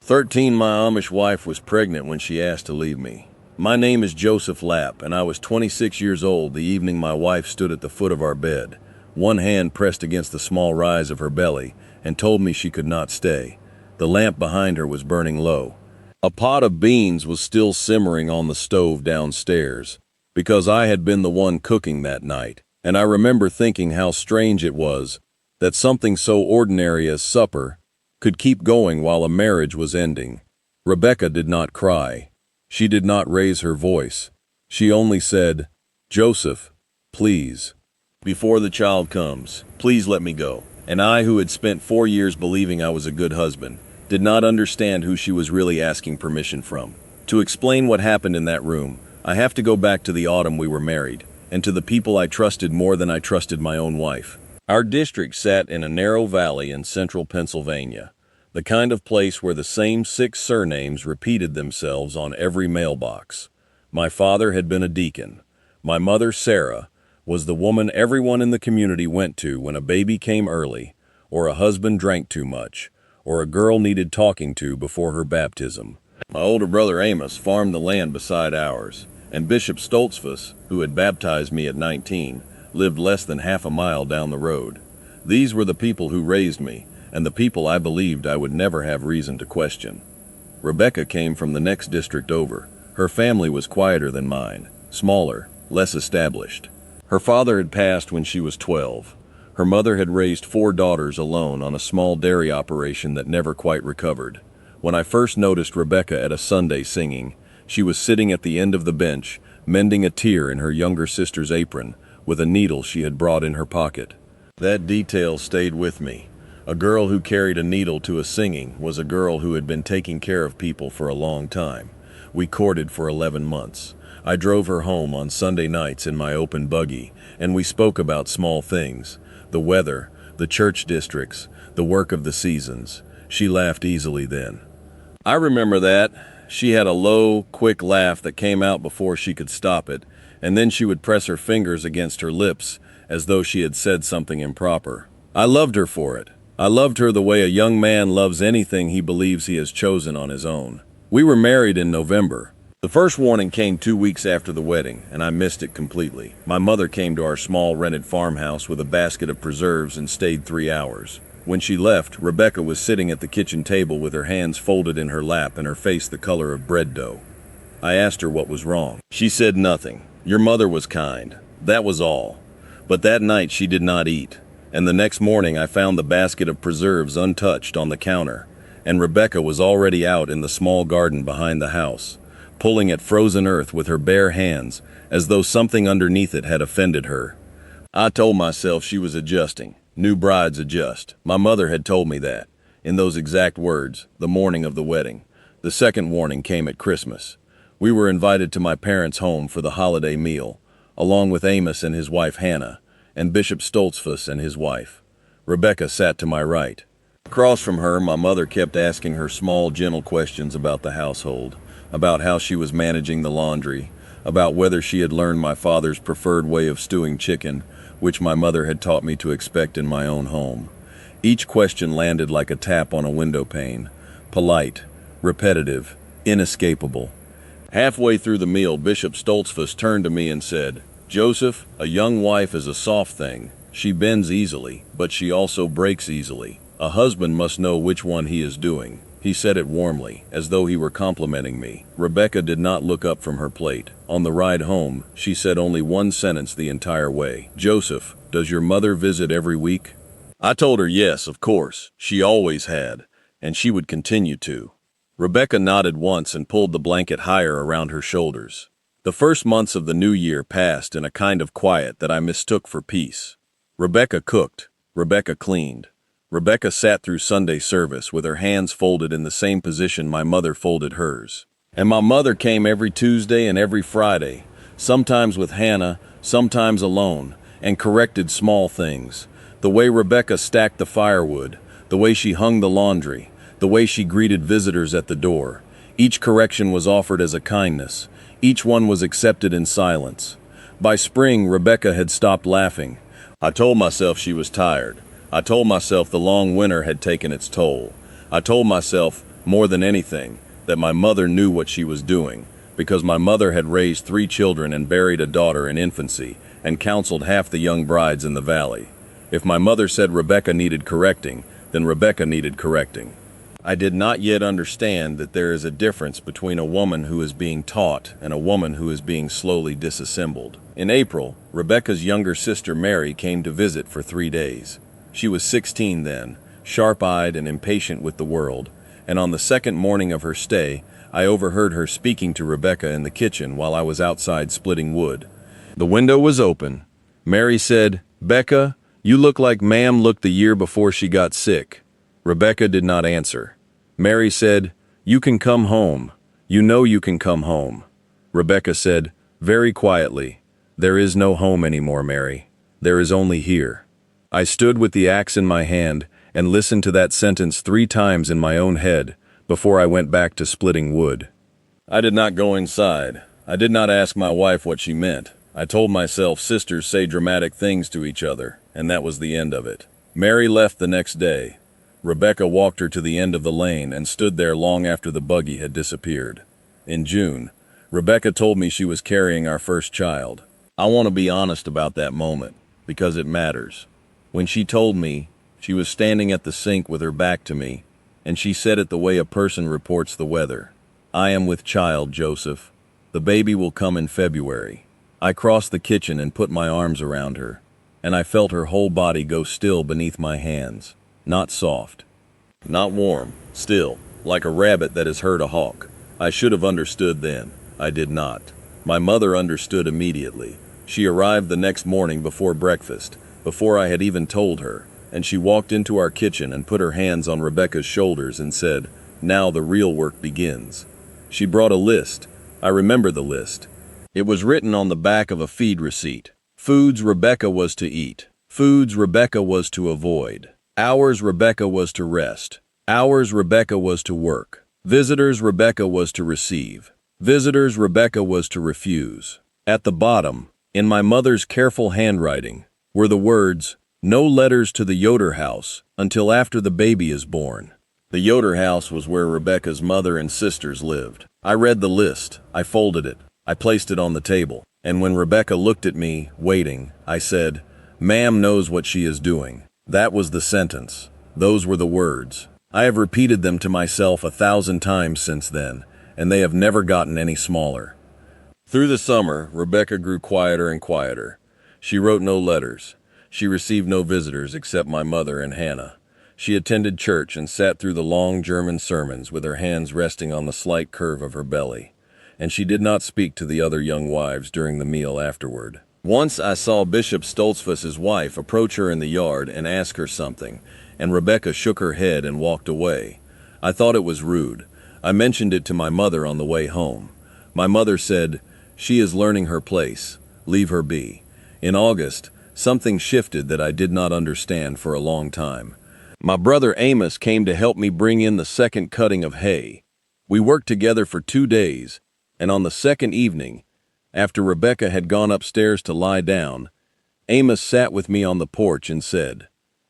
13, my Amish wife was pregnant when she asked to leave me. My name is Joseph Lapp, and I was 26 years old the evening my wife stood at the foot of our bed, one hand pressed against the small rise of her belly, and told me she could not stay. The lamp behind her was burning low. A pot of beans was still simmering on the stove downstairs, because I had been the one cooking that night, and I remember thinking how strange it was that something so ordinary as supper could keep going while a marriage was ending. Rebecca did not cry. She did not raise her voice. She only said, "Joseph, please. Before the child comes, please let me go." And I, who had spent 4 years believing I was a good husband, did not understand who she was really asking permission from. To explain what happened in that room, I have to go back to the autumn we were married, and to the people I trusted more than I trusted my own wife. Our district sat in a narrow valley in central Pennsylvania, the kind of place where the same 6 surnames repeated themselves on every mailbox. My father had been a deacon. My mother, Sarah, was the woman everyone in the community went to when a baby came early, or a husband drank too much, or a girl needed talking to before her baptism. My older brother Amos farmed the land beside ours, and Bishop Stoltzfus, who had baptized me at 19, lived less than half a mile down the road. These were the people who raised me, and the people I believed I would never have reason to question. Rebecca came from the next district over. Her family was quieter than mine, smaller, less established. Her father had passed when she was 12. Her mother had raised 4 daughters alone on a small dairy operation that never quite recovered. When I first noticed Rebecca at a Sunday singing, she was sitting at the end of the bench, mending a tear in her younger sister's apron, with a needle she had brought in her pocket. That detail stayed with me. A girl who carried a needle to a singing was a girl who had been taking care of people for a long time. We courted for 11 months. I drove her home on Sunday nights in my open buggy, and we spoke about small things: the weather, the church districts, the work of the seasons. She laughed easily then. I remember that. She had a low, quick laugh that came out before she could stop it, and then she would press her fingers against her lips as though she had said something improper. I loved her for it. I loved her the way a young man loves anything he believes he has chosen on his own. We were married in November. The first warning came 2 weeks after the wedding, and I missed it completely. My mother came to our small rented farmhouse with a basket of preserves and stayed 3 hours. When she left, Rebecca was sitting at the kitchen table with her hands folded in her lap and her face the color of bread dough. I asked her what was wrong. She said nothing. Your mother was kind. That was all. But that night she did not eat, and the next morning I found the basket of preserves untouched on the counter, and Rebecca was already out in the small garden behind the house, pulling at frozen earth with her bare hands as though something underneath it had offended her. I told myself she was adjusting. New brides adjust. My mother had told me that, in those exact words, the morning of the wedding. The second warning came at Christmas. We were invited to my parents' home for the holiday meal, along with Amos and his wife Hannah, and Bishop Stoltzfus and his wife. Rebecca sat to my right. Across from her, my mother kept asking her small, gentle questions about the household, about how she was managing the laundry, about whether she had learned my father's preferred way of stewing chicken, which my mother had taught me to expect in my own home. Each question landed like a tap on a window pane, polite, repetitive, inescapable. Halfway through the meal, Bishop Stoltzfus turned to me and said, "Joseph, a young wife is a soft thing. She bends easily, but she also breaks easily. A husband must know which one he is doing." He said it warmly, as though he were complimenting me. Rebecca did not look up from her plate. On the ride home, she said only one sentence the entire way. "Joseph, does your mother visit every week?" I told her yes, of course. She always had, and she would continue to. Rebecca nodded once and pulled the blanket higher around her shoulders. The first months of the new year passed in a kind of quiet that I mistook for peace. Rebecca cooked. Rebecca cleaned. Rebecca sat through Sunday service with her hands folded in the same position my mother folded hers. And my mother came every Tuesday and every Friday, sometimes with Hannah, sometimes alone, and corrected small things. The way Rebecca stacked the firewood, the way she hung the laundry, the way she greeted visitors at the door. Each correction was offered as a kindness. Each one was accepted in silence. By spring, Rebecca had stopped laughing. I told myself she was tired. I told myself the long winter had taken its toll. I told myself more than anything, that my mother knew what she was doing, because my mother had raised 3 children and buried a daughter in infancy, and counseled half the young brides in the valley. If my mother said Rebecca needed correcting, then Rebecca needed correcting. I did not yet understand that there is a difference between a woman who is being taught and a woman who is being slowly disassembled. In April, Rebecca's younger sister Mary came to visit for 3 days. She was 16 then, sharp-eyed and impatient with the world, and on the second morning of her stay, I overheard her speaking to Rebecca in the kitchen while I was outside splitting wood. The window was open. Mary said, "Becca, you look like Ma'am looked the year before she got sick." Rebecca did not answer. Mary said, "You can come home. You know you can come home." Rebecca said, very quietly, "There is no home anymore, Mary. There is only here." I stood with the axe in my hand and listened to that sentence 3 times in my own head before I went back to splitting wood. I did not go inside. I did not ask my wife what she meant. I told myself sisters say dramatic things to each other, and that was the end of it. Mary left the next day. Rebecca walked her to the end of the lane and stood there long after the buggy had disappeared. In June, Rebecca told me she was carrying our first child. I want to be honest about that moment, because it matters. When she told me, she was standing at the sink with her back to me, and she said it the way a person reports the weather. "I am with child, Joseph. The baby will come in February." I crossed the kitchen and put my arms around her, and I felt her whole body go still beneath my hands. Not soft, not warm, still, like a rabbit that has heard a hawk. I should have understood then. I did not. My mother understood immediately. She arrived the next morning before breakfast, before I had even told her, and she walked into our kitchen and put her hands on Rebecca's shoulders and said, "Now the real work begins." She brought a list. I remember the list. It was written on the back of a feed receipt. Foods Rebecca was to eat. Foods Rebecca was to avoid. Hours Rebecca was to rest. Hours Rebecca was to work. Visitors Rebecca was to receive. Visitors Rebecca was to refuse. At the bottom, in my mother's careful handwriting, were the words, "No letters to the Yoder house until after the baby is born." The Yoder house was where Rebecca's mother and sisters lived. I read the list. I folded it. I placed it on the table. And when Rebecca looked at me, waiting, I said, "Ma'am knows what she is doing." That was the sentence. Those were the words. I have repeated them to myself 1,000 times since then, and they have never gotten any smaller. Through the summer, Rebecca grew quieter and quieter. She wrote no letters. She received no visitors except my mother and Hannah. She attended church and sat through the long German sermons with her hands resting on the slight curve of her belly. And she did not speak to the other young wives during the meal afterward. Once I saw Bishop Stoltzfus's wife approach her in the yard and ask her something, and Rebecca shook her head and walked away. I thought it was rude. I mentioned it to my mother on the way home. My mother said, "She is learning her place. Leave her be." In August, something shifted that I did not understand for a long time. My brother Amos came to help me bring in the second cutting of hay. We worked together for 2 days, and on the second evening, after Rebecca had gone upstairs to lie down, Amos sat with me on the porch and said,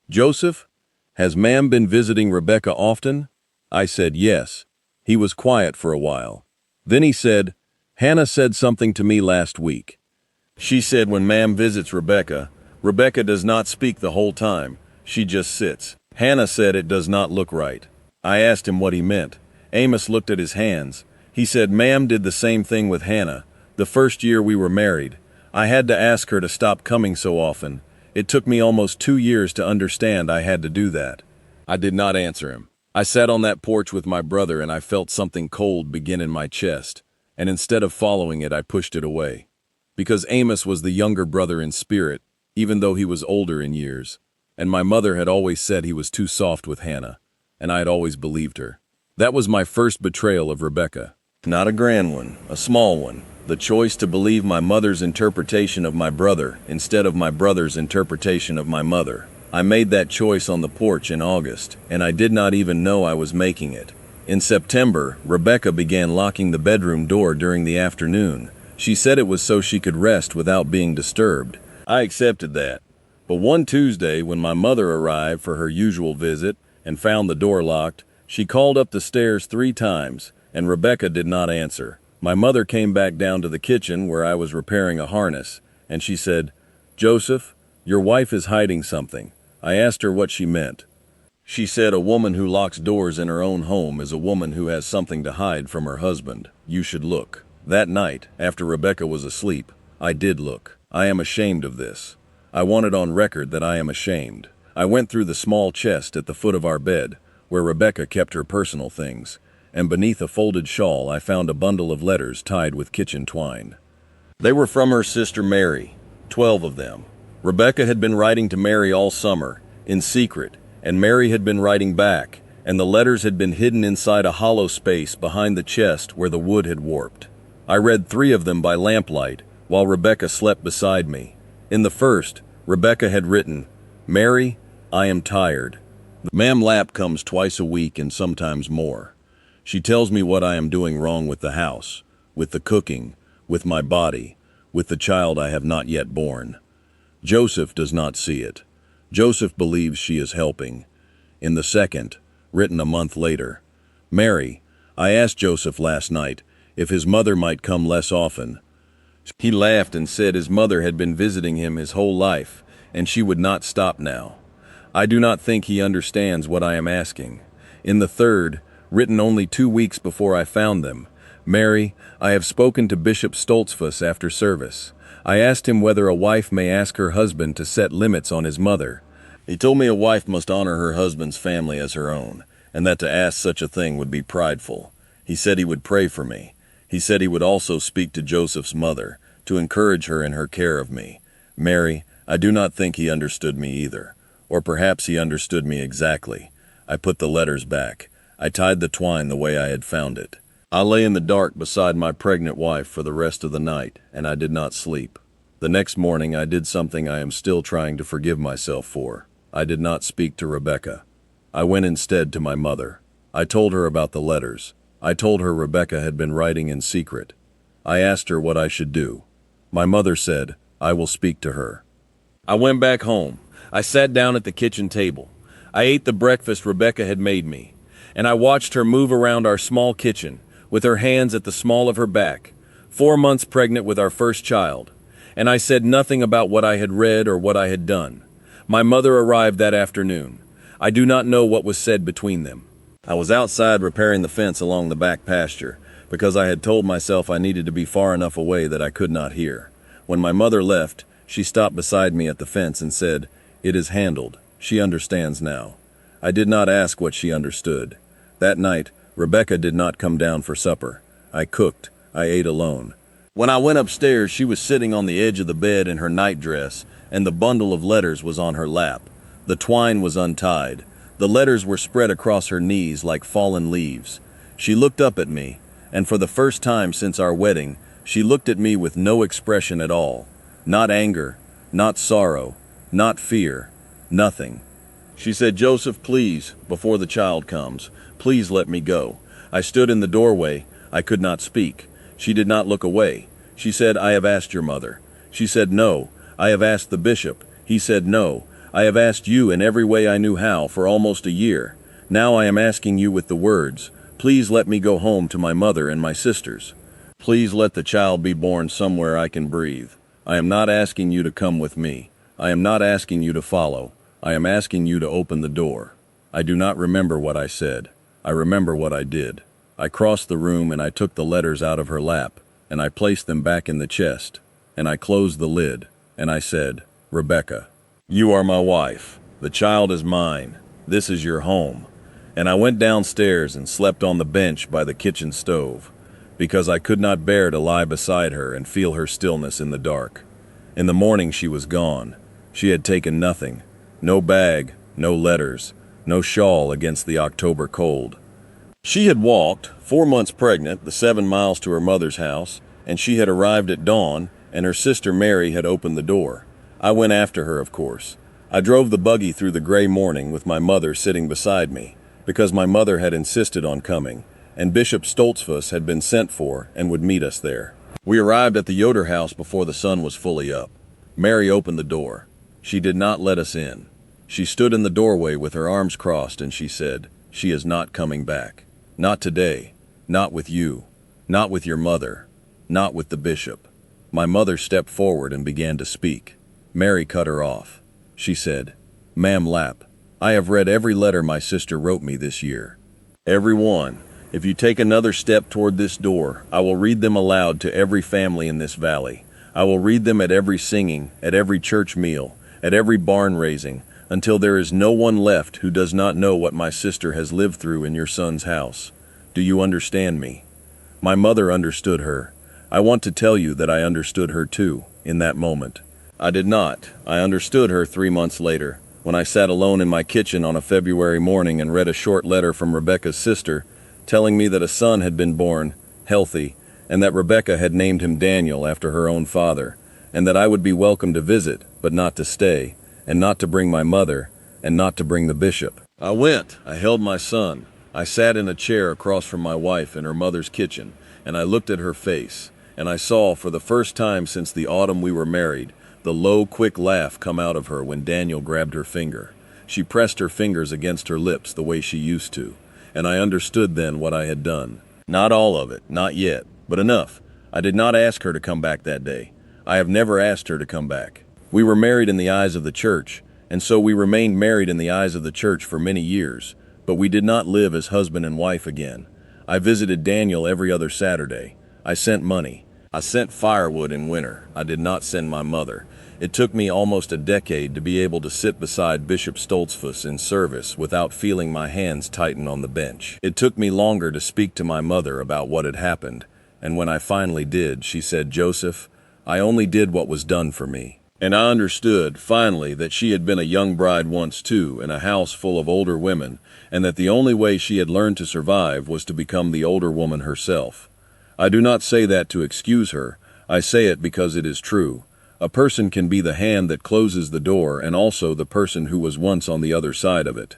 "Joseph, has Ma'am been visiting Rebecca often?" I said yes. He was quiet for a while. Then he said, "Hannah said something to me last week. She said when Ma'am visits Rebecca, Rebecca does not speak the whole time. She just sits. Hannah said it does not look right." I asked him what he meant. Amos looked at his hands. He said Ma'am did the same thing with Hannah. The first year we were married, I had to ask her to stop coming so often. It took me almost 2 years to understand I had to do that. I did not answer him. I sat on that porch with my brother and I felt something cold begin in my chest, and instead of following it, I pushed it away. Because Amos was the younger brother in spirit, even though he was older in years, and my mother had always said he was too soft with Hannah, and I had always believed her. That was my first betrayal of Rebecca. Not a grand one, a small one. The choice to believe my mother's interpretation of my brother instead of my brother's interpretation of my mother. I made that choice on the porch in August, and I did not even know I was making it. In September, Rebecca began locking the bedroom door during the afternoon. She said it was so she could rest without being disturbed. I accepted that. But one Tuesday, when my mother arrived for her usual visit and found the door locked, She called up the stairs 3 times, and Rebecca did not answer. My mother came back down to the kitchen where I was repairing a harness, and she said, "Joseph, your wife is hiding something." I asked her what she meant. She said a woman who locks doors in her own home is a woman who has something to hide from her husband. You should look. That night, after Rebecca was asleep, I did look. I am ashamed of this. I want it on record that I am ashamed. I went through the small chest at the foot of our bed, where Rebecca kept her personal things, and beneath a folded shawl I found a bundle of letters tied with kitchen twine. They were from her sister Mary, 12 of them. Rebecca had been writing to Mary all summer, in secret, and Mary had been writing back, and the letters had been hidden inside a hollow space behind the chest where the wood had warped. I read 3 of them by lamplight, while Rebecca slept beside me. In the first, Rebecca had written, "Mary, I am tired. Ma'am Lapp comes twice a week and sometimes more. She tells me what I am doing wrong with the house, with the cooking, with my body, with the child I have not yet born. Joseph does not see it. Joseph believes she is helping." In the second, written a month later, "Mary, I asked Joseph last night if his mother might come less often. He laughed and said his mother had been visiting him his whole life, and she would not stop now. I do not think he understands what I am asking." In the third, written only 2 weeks before I found them, "Mary, I have spoken to Bishop Stoltzfus after service. I asked him whether a wife may ask her husband to set limits on his mother. He told me a wife must honor her husband's family as her own, and that to ask such a thing would be prideful. He said he would pray for me. He said he would also speak to Joseph's mother, to encourage her in her care of me. Mary, I do not think he understood me either. Or perhaps he understood me exactly. I put the letters back. I tied the twine the way I had found it. I lay in the dark beside my pregnant wife for the rest of the night, and I did not sleep. The next morning I did something I am still trying to forgive myself for. I did not speak to Rebecca. I went instead to my mother. I told her about the letters. I told her Rebecca had been writing in secret. I asked her what I should do. My mother said, "I will speak to her." I went back home. I sat down at the kitchen table. I ate the breakfast Rebecca had made me, and I watched her move around our small kitchen, with her hands at the small of her back, 4 months pregnant with our first child, and I said nothing about what I had read or what I had done. My mother arrived that afternoon. I do not know what was said between them. I was outside repairing the fence along the back pasture, because I had told myself I needed to be far enough away that I could not hear. When my mother left, she stopped beside me at the fence and said, "It is handled. She understands now." I did not ask what she understood. That night, Rebecca did not come down for supper. I cooked. I ate alone. When I went upstairs, she was sitting on the edge of the bed in her nightdress, and the bundle of letters was on her lap. The twine was untied. The letters were spread across her knees like fallen leaves. She looked up at me, and for the first time since our wedding, she looked at me with no expression at all. Not anger, not sorrow, not fear, nothing. She said, "Joseph, please, before the child comes, please let me go." I stood in the doorway. I could not speak. She did not look away. She said, "I have asked your mother." She said, "No." "I have asked the bishop." He said, "No." "I have asked you in every way I knew how for almost a year. Now I am asking you with the words, please let me go home to my mother and my sisters. Please let the child be born somewhere I can breathe. I am not asking you to come with me. I am not asking you to follow. I am asking you to open the door." I do not remember what I said. I remember what I did. I crossed the room and I took the letters out of her lap, and I placed them back in the chest, and I closed the lid, and I said, "Rebecca, you are my wife. The child is mine. This is your home." And I went downstairs and slept on the bench by the kitchen stove, because I could not bear to lie beside her and feel her stillness in the dark. In the morning she was gone. She had taken nothing. No bag, no letters, no shawl against the October cold. She had walked, 4 months pregnant, the 7 miles to her mother's house, and she had arrived at dawn, and her sister Mary had opened the door. I went after her, of course. I drove the buggy through the gray morning with my mother sitting beside me, because my mother had insisted on coming, and Bishop Stoltzfus had been sent for and would meet us there. We arrived at the Yoder house before the sun was fully up. Mary opened the door. She did not let us in. She stood in the doorway with her arms crossed and she said, she is not coming back. Not today. Not with you. Not with your mother. Not with the bishop." My mother stepped forward and began to speak. Mary cut her off. She said, "Ma'am Lapp, I have read every letter my sister wrote me this year. Every one. If you take another step toward this door, I will read them aloud to every family in this valley. I will read them at every singing, at every church meal, at every barn raising, until there is no one left who does not know what my sister has lived through in your son's house. Do you understand me?" My mother understood her. I want to tell you that I understood her too, in that moment. I did not. I understood her 3 months later, when I sat alone in my kitchen on a February morning and read a short letter from Rebecca's sister, telling me that a son had been born, healthy, and that Rebecca had named him Daniel after her own father, and that I would be welcome to visit, but not to stay, and not to bring my mother, and not to bring the bishop. I went. I held my son. I sat in a chair across from my wife in her mother's kitchen, and I looked at her face, and I saw, for the first time since the autumn we were married, the low, quick laugh come out of her when Daniel grabbed her finger. She pressed her fingers against her lips the way she used to, and I understood then what I had done. Not all of it, not yet, but enough. I did not ask her to come back that day. I have never asked her to come back. We were married in the eyes of the church, and so we remained married in the eyes of the church for many years, but we did not live as husband and wife again. I visited Daniel every other Saturday. I sent money. I sent firewood in winter. I did not send my mother. It took me almost a decade to be able to sit beside Bishop Stoltzfus in service without feeling my hands tighten on the bench. It took me longer to speak to my mother about what had happened, and when I finally did, she said, "Joseph, I only did what was done for me." And I understood, finally, that she had been a young bride once too, in a house full of older women, and that the only way she had learned to survive was to become the older woman herself. I do not say that to excuse her. I say it because it is true. A person can be the hand that closes the door and also the person who was once on the other side of it.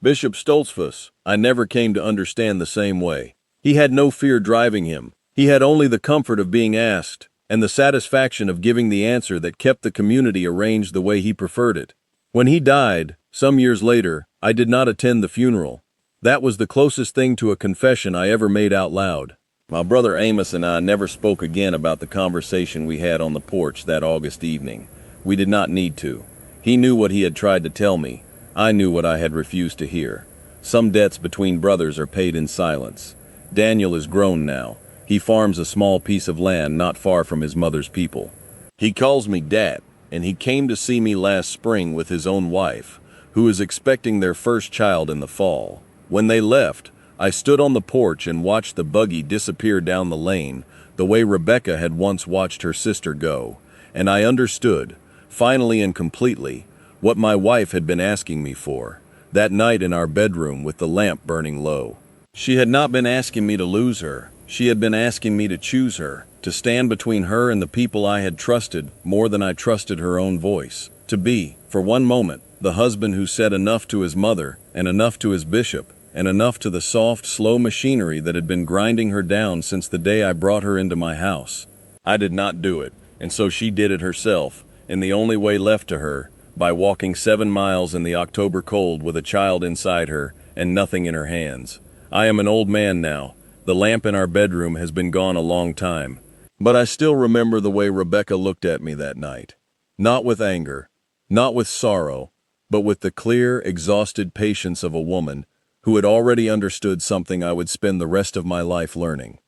Bishop Stoltzfus, I never came to understand the same way. He had no fear driving him. He had only the comfort of being asked, and the satisfaction of giving the answer that kept the community arranged the way he preferred it. When he died, some years later, I did not attend the funeral. That was the closest thing to a confession I ever made out loud. My brother Amos and I never spoke again about the conversation we had on the porch that August evening. We did not need to. He knew what he had tried to tell me. I knew what I had refused to hear. Some debts between brothers are paid in silence. Daniel is grown now. He farms a small piece of land not far from his mother's people. He calls me Dad, and he came to see me last spring with his own wife, who is expecting their first child in the fall. When they left, I stood on the porch and watched the buggy disappear down the lane, the way Rebecca had once watched her sister go, and I understood, finally and completely, what my wife had been asking me for, that night in our bedroom with the lamp burning low. She had not been asking me to lose her. She had been asking me to choose her, to stand between her and the people I had trusted more than I trusted her own voice, to be, for one moment, the husband who said enough to his mother and enough to his bishop, and enough to the soft, slow machinery that had been grinding her down since the day I brought her into my house. I did not do it, and so she did it herself, in the only way left to her, by walking 7 miles in the October cold with a child inside her and nothing in her hands. I am an old man now. The lamp in our bedroom has been gone a long time, but I still remember the way Rebecca looked at me that night. Not with anger, not with sorrow, but with the clear, exhausted patience of a woman who had already understood something I would spend the rest of my life learning.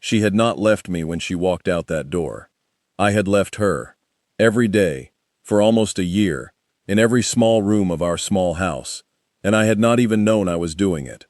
She had not left me when she walked out that door. I had left her, every day, for almost a year, in every small room of our small house, and I had not even known I was doing it.